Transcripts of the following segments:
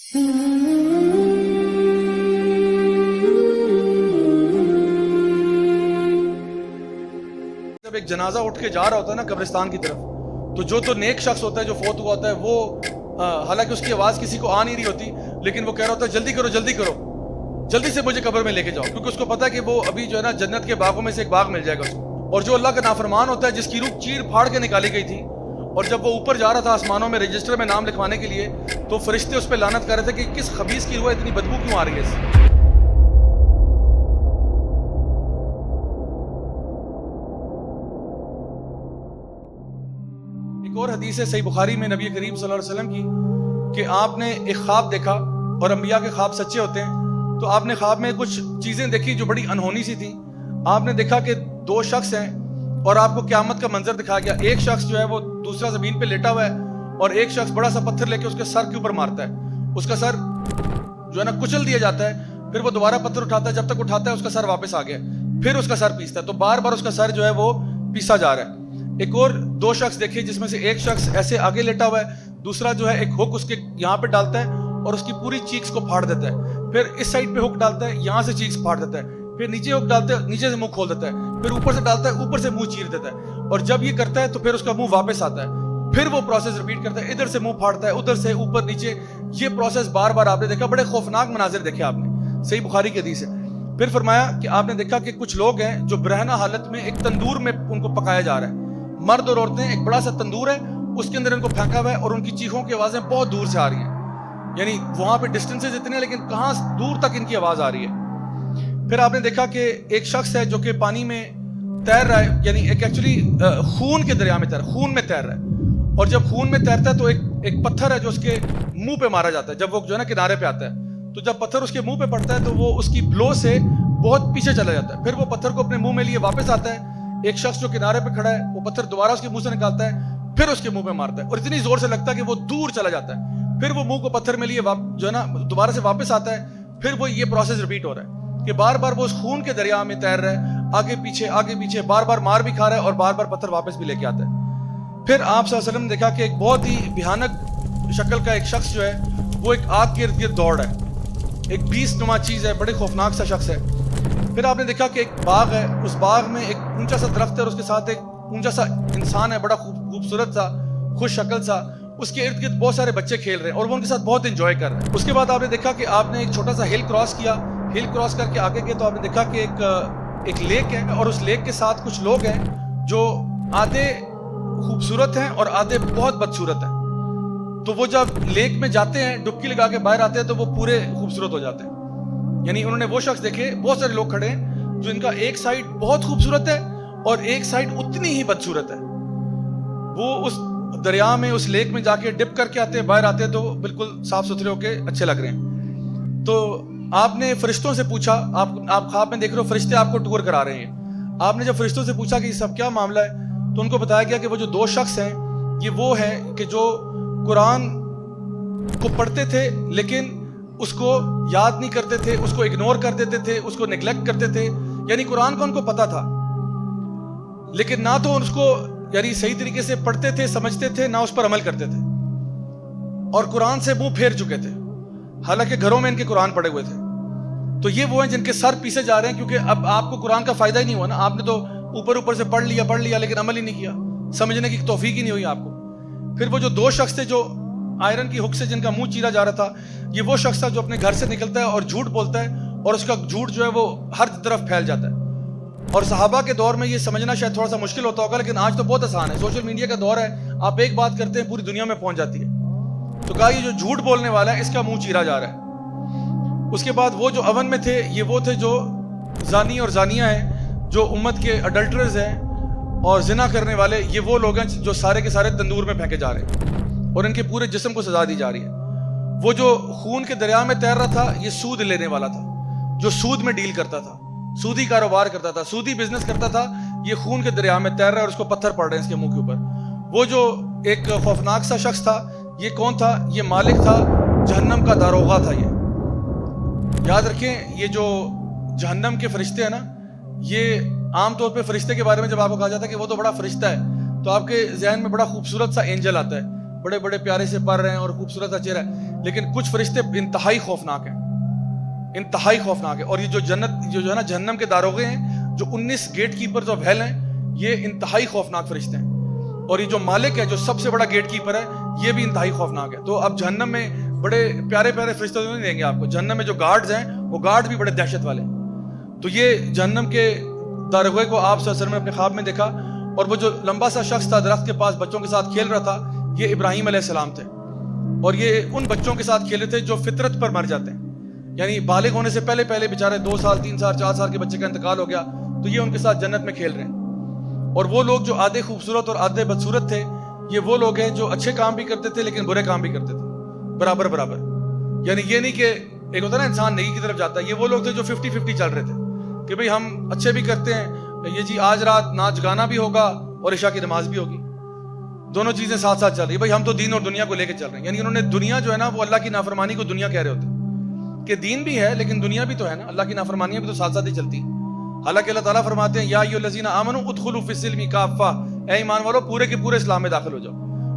جب ایک جنازہ اٹھ کے جا رہا ہوتا ہے نا قبرستان کی طرف، تو جو نیک شخص ہوتا ہے جو فوت ہوا ہوتا ہے وہ حالانکہ اس کی آواز کسی کو آ نہیں رہی ہوتی، لیکن وہ کہہ رہا ہوتا ہے جلدی کرو جلدی کرو، جلدی سے مجھے قبر میں لے کے جاؤ، کیونکہ اس کو پتا ہے کہ وہ ابھی جو ہے نا جنت کے باغوں میں سے ایک باغ مل جائے گا اس کو۔ اور جو اللہ کا نافرمان ہوتا ہے جس کی روح چیر پھاڑ کے نکالی گئی تھی، اور جب وہ اوپر جا رہا تھا آسمانوں میں رجسٹر میں نام لکھوانے کے لیے، تو فرشتے اس پہ لعنت کر رہے تھے کہ کس خبیث کی روح اتنی بدبو کیوں آ رہی ہے اس سے۔ ایک اور حدیث ہے صحیح بخاری میں نبی کریم صلی اللہ علیہ وسلم کی کہ آپ نے ایک خواب دیکھا، اور انبیاء کے خواب سچے ہوتے ہیں، تو آپ نے خواب میں کچھ چیزیں دیکھی جو بڑی انہونی سی تھیں۔ آپ نے دیکھا کہ دو شخص ہیں اور آپ کو قیامت کا منظر دکھایا گیا۔ ایک شخص جو ہے وہ دوسرا زمین پہ لیٹا ہوا ہے، اور ایک شخص بڑا سا پتھر لے کے اس کے سر کے اوپر مارتا ہے، اس کا سر جو ہے نا کچل دیا جاتا ہے، پھر وہ دوبارہ پتھر اٹھاتا ہے، جب تک اٹھاتا ہے اس کا سر واپس آ گیا، پھر اس کا سر پیستا ہے، تو بار بار اس کا سر جو ہے وہ پیسا جا رہا ہے۔ ایک اور دو شخص دیکھے جس میں سے ایک شخص ایسے آگے لیٹا ہوا ہے، دوسرا جو ہے ایک ہک اس کے یہاں پہ ڈالتا ہے اور اس کی پوری چیکس کو پھاڑ دیتا ہے، پھر اس سائڈ پہ ہک ڈالتا ہے، یہاں سے چیکس پھاڑ دیتا ہے، پھر نیچے ہک ڈالتا ہے، نیچے سے منہ کھول دیتا ہے، پھر اوپر سے ڈالتا ہے، اوپر سے منہ چیر دیتا ہے، اور جب یہ کرتا ہے تو پھر اس کا منہ واپس آتا ہے، پھر وہ پروسیس ریپیٹ کرتا ہے، ادھر سے منہ پھاڑتا ہے، ادھر سے اوپر نیچے، یہ پروسیس بار بار آپ نے دیکھا۔ بڑے خوفناک مناظر دیکھے آپ نے، صحیح بخاری کی حدیث ہے۔ پھر فرمایا کہ آپ نے دیکھا کہ کچھ لوگ ہیں جو برہنہ حالت میں ایک تندور میں ان کو پکایا جا رہا ہے، مرد اور عورتیں، ایک بڑا سا تندور ہے، اس کے اندر ان کو پھینکا ہوا ہے، اور ان کی چیخوں کی آوازیں بہت دور سے آ رہی ہیں، یعنی وہاں پہ ڈسٹینسز اتنے ہیں لیکن کہاں دور تک ان کی آواز آ رہی ہے۔ پھر آپ نے دیکھا کہ ایک شخص ہے جو کہ پانی میں تیر رہا ہے، یعنی ایک ایکچولی خون کے دریا میں خون میں تیر رہا ہے، اور جب خون میں تیرتا ہے تو ایک پتھر ہے جو اس کے منہ پہ مارا جاتا ہے، جب وہ جو ہے نا کنارے پہ آتا ہے، تو جب پتھر اس کے منہ پہ پڑتا ہے تو وہ اس کی بلو سے بہت پیچھے چلا جاتا ہے، پھر وہ پتھر کو اپنے منہ میں لیے واپس آتا ہے، ایک شخص جو کنارے پہ کھڑا ہے وہ پتھر دوبارہ اس کے منہ سے نکالتا ہے، پھر اس کے منہ پہ مارتا ہے، اور اتنی زور سے لگتا ہے کہ وہ دور چلا جاتا ہے، پھر وہ منہ کو پتھر میں لیے جو ہے نا دوبارہ سے واپس آتا ہے، پھر وہ یہ پروسیس ریپیٹ ہو رہا ہے کہ بار بار وہ اس خون کے دریا میں تیر رہا ہے، آگے پیچھے بار بار مار بھی کھا رہا ہے اور بار بار پتھر واپس بھی لے کے آتا ہے۔ پھر آپ صلی اللہ علیہ وسلم نے دیکھا کہ ایک بہت ہی بھیانک شکل کا ایک شخص جو ہے وہ ایک آگ کے ارد گرد دوڑ ہے، ایک بیس نما چیز ہے، بڑے خوفناک سا شخص ہے۔ پھر آپ نے دیکھا کہ ایک باغ ہے، اس باغ میں ایک اونچا سا درخت ہے اور اس کے ساتھ ایک اونچا سا انسان ہے، بڑا خوبصورت سا، خوش شکل سا، اس کے ارد گرد بہت سارے بچے کھیل رہے ہیں اور وہ ان کے ساتھ بہت انجوائے کر رہے ہیں۔ اس کے بعد آپ نے دیکھا کہ آپ نے ایک چھوٹا سا ہل کراس کیا، ہل کراس کر کے آگے گئے تو آپ نے دیکھا کہ ایک لیک ہے، اور اس لیک کے ساتھ کچھ لوگ ہیں جو آدھے خوبصورت ہیں اور آدھے بہت بدصورت ہیں، تو وہ جب لیک میں جاتے ہیں ڈبکی لگا کے باہر آتے ہیں تو وہ پورے خوبصورت ہو جاتے ہیں، یعنی انہوں نے وہ شخص دیکھے، بہت سارے لوگ کھڑے ہیں جو ان کا ایک سائڈ بہت خوبصورت ہے اور ایک سائڈ اتنی ہی بدصورت ہے، وہ اس دریا میں اس لیک میں جا کے ڈپ کر کے آتے ہیں، باہر آتے ہیں تو بالکل صاف ستھرے ہو کے اچھے لگ رہے ہیں۔ تو آپ نے فرشتوں سے پوچھا، آپ خواب میں دیکھ رہے ہو فرشتے آپ کو ٹور کرا رہے ہیں، آپ نے جب فرشتوں سے پوچھا کہ یہ سب کیا معاملہ ہے تو ان کو بتایا گیا کہ وہ جو دو شخص ہیں یہ وہ ہیں کہ جو قرآن کو پڑھتے تھے لیکن اس کو یاد نہیں کرتے تھے، اس کو اگنور کر دیتے تھے، اس کو نیگلیکٹ کرتے تھے، یعنی قرآن کو ان کو پتا تھا لیکن نہ تو اس کو یعنی صحیح طریقے سے پڑھتے تھے، سمجھتے تھے، نہ اس پر عمل کرتے تھے، اور قرآن سے منہ پھیر چکے تھے، حالانکہ گھروں میں ان کے قرآن پڑھے ہوئے تھے۔ تو یہ وہ ہیں جن کے سر پیسے جا رہے ہیں، کیونکہ اب آپ کو قرآن کا فائدہ ہی نہیں ہوا نا، آپ نے تو اوپر سے پڑھ لیا لیکن عمل ہی نہیں کیا، سمجھنے کی توفیق ہی نہیں ہوئی آپ کو۔ پھر وہ جو دو شخص تھے جو آئرن کی ہک سے جن کا منہ چیرا جا رہا تھا، یہ وہ شخص تھا جو اپنے گھر سے نکلتا ہے اور جھوٹ بولتا ہے، اور اس کا جھوٹ جو ہے وہ ہر طرف پھیل جاتا ہے، اور صحابہ کے دور میں یہ سمجھنا شاید تھوڑا سا مشکل ہوتا ہوگا لیکن آج تو بہت آسان ہے، سوشل میڈیا کا دور ہے، آپ ایک بات کرتے ہیں پوری دنیا میں پہنچ جاتی ہے۔ تو کہا یہ جو جھوٹ بولنے والا ہے اس کا منہ چیرا جا رہا ہے۔ اس کے بعد وہ جو اون میں تھے یہ وہ تھے جو زانی اور زانیہ ہیں، جو امت کے اڈلٹرز ہیں اور زنا کرنے والے، یہ وہ لوگ ہیں جو سارے کے سارے تندور میں پھینکے جا رہے ہیں اور ان کے پورے جسم کو سزا دی جا رہی ہے۔ وہ جو خون کے دریا میں تیر رہا تھا یہ سود لینے والا تھا، جو سود میں ڈیل کرتا تھا، سودی کاروبار کرتا تھا، سودی بزنس کرتا تھا، یہ خون کے دریا میں تیر رہا ہے اور اس کو پتھر پڑ رہے ہیں اس کے منہ کے اوپر۔ وہ جو ایک خوفناک سا شخص تھا یہ کون تھا؟ یہ مالک تھا، جہنم کا داروغہ تھا۔ یہ یاد رکھیں، یہ جو جہنم کے فرشتے ہیں نا، یہ عام طور پہ فرشتے کے بارے میں جب آپ کو کہا جاتا ہے کہ وہ تو بڑا فرشتہ ہے تو آپ کے ذہن میں بڑا خوبصورت سا اینجل آتا ہے، بڑے بڑے پیارے سے پڑھ رہے ہیں اور خوبصورت سا چہرہ ہے، لیکن کچھ فرشتے انتہائی خوفناک ہیں، انتہائی خوفناک ہے. اور یہ جو جنت جو ہے نا جہنم کے داروغے ہیں، جو 19 گیٹ کیپرز آف ہیل ہیں، یہ انتہائی خوفناک فرشتے ہیں. اور یہ جو مالک ہے، جو سب سے بڑا گیٹ کیپر ہے، یہ بھی انتہائی خوفناک ہے. تو اب جہنم میں بڑے پیارے پیارے فرشتے تو نہیں دیں گے آپ کو، جہنم میں جو گارڈز ہیں وہ گارڈ بھی بڑے دہشت والے. تو یہ جہنم کے داروغے کو آپ صلی اللہ علیہ وسلم نے اپنے خواب میں دیکھا، اور وہ جو لمبا سا شخص تھا درخت کے پاس بچوں کے ساتھ کھیل رہا تھا، یہ ابراہیم علیہ السلام تھے. اور یہ ان بچوں کے ساتھ کھیلے تھے جو فطرت پر مر جاتے ہیں، یعنی بالغ ہونے سے پہلے پہلے بیچارے 2 سال 3 سال 4 سال کے بچے کا انتقال ہو گیا، تو یہ ان کے ساتھ جنت میں کھیل رہے ہیں. اور وہ لوگ جو آدھے خوبصورت اور آدھے بدصورت تھے، یہ وہ لوگ ہیں جو اچھے کام بھی کرتے تھے لیکن برے کام بھی کرتے تھے برابر برابر. یعنی یہ نہیں کہ ایک ہوتا ہے نا انسان نیکی کی طرف جاتا ہے، یہ وہ لوگ تھے جو 50-50 چل رہے تھے کہ بھئی ہم اچھے بھی کرتے ہیں، یہ جی آج رات ناچ گانا بھی ہوگا اور عشاء کی نماز بھی ہوگی، دونوں چیزیں ساتھ ساتھ چل رہی ہیں. بھئی ہم تو دین اور دنیا کو لے کے چل رہے ہیں. یعنی انہوں نے دنیا جو ہے نا وہ اللہ کی نافرمانی کو دنیا کہہ رہے ہوتے ہیں کہ دین بھی ہے لیکن دنیا بھی تو ہے نا، اللہ کی نافرمانیاں بھی تو ساتھ ساتھ ہی چلتی ہیں. حالانکہ اللہ تعالیٰ فرماتے ہیں یا ایھا الذین آمنوا ادخلوا فی السلم کافہ، اے ایمان والو پورے کے پورے اسلام میں داخل ہو جاؤ.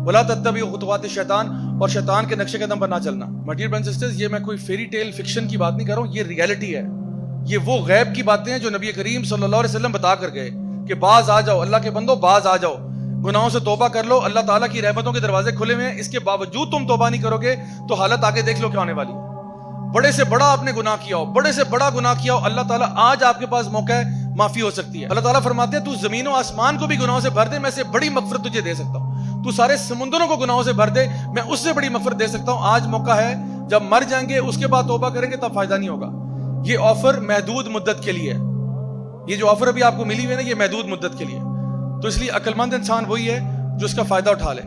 ولا تتبعوا خطوات الشیطان، اور شیطان کے نقش قدم پر نہ چلنا. مائی ڈیئر سسٹرز، یہ میں کوئی فیری ٹیل فکشن کی بات نہیں کر رہا ہوں، یہ ریئلٹی ہے. یہ وہ غیب کی باتیں ہیں جو نبی کریم صلی اللہ علیہ وسلم بتا کر گئے کہ باز آ جاؤ، اللہ کے بندو باز آ جاؤ، گناہوں سے توبہ کر لو، اللہ تعالیٰ کی رحمتوں کے دروازے کھلے ہوئے ہیں. اس کے باوجود تم توبہ نہیں کرو گے تو حالت آگے دیکھ لو کیا ہونے والی ہے. بڑے سے بڑا آپ نے گناہ کیا ہو، بڑے سے بڑا گناہ کیا ہو، اللہ تعالیٰ آج آپ کے پاس موقع ہے، معافی ہو سکتی ہے. اللہ تعالیٰ فرماتے ہیں تو زمین و آسمان کو بھی گناہوں سے بھر دے، میں سے بڑی مغفرت تجھے دے سکتا ہوں. تو سارے سمندروں کو گناہوں سے بھر دے، میں اس سے بڑی مغفرت دے سکتا ہوں. آج موقع ہے، جب مر جائیں گے اس کے بعد توبہ کریں گے تب فائدہ نہیں ہوگا. یہ آفر محدود مدت کے لیے ہے. یہ جو آفر ابھی آپ کو ملی ہوئی ہے نا، یہ محدود مدت کے لیے. تو اس لیے عقل مند انسان وہی ہے جو اس کا فائدہ اٹھا لے.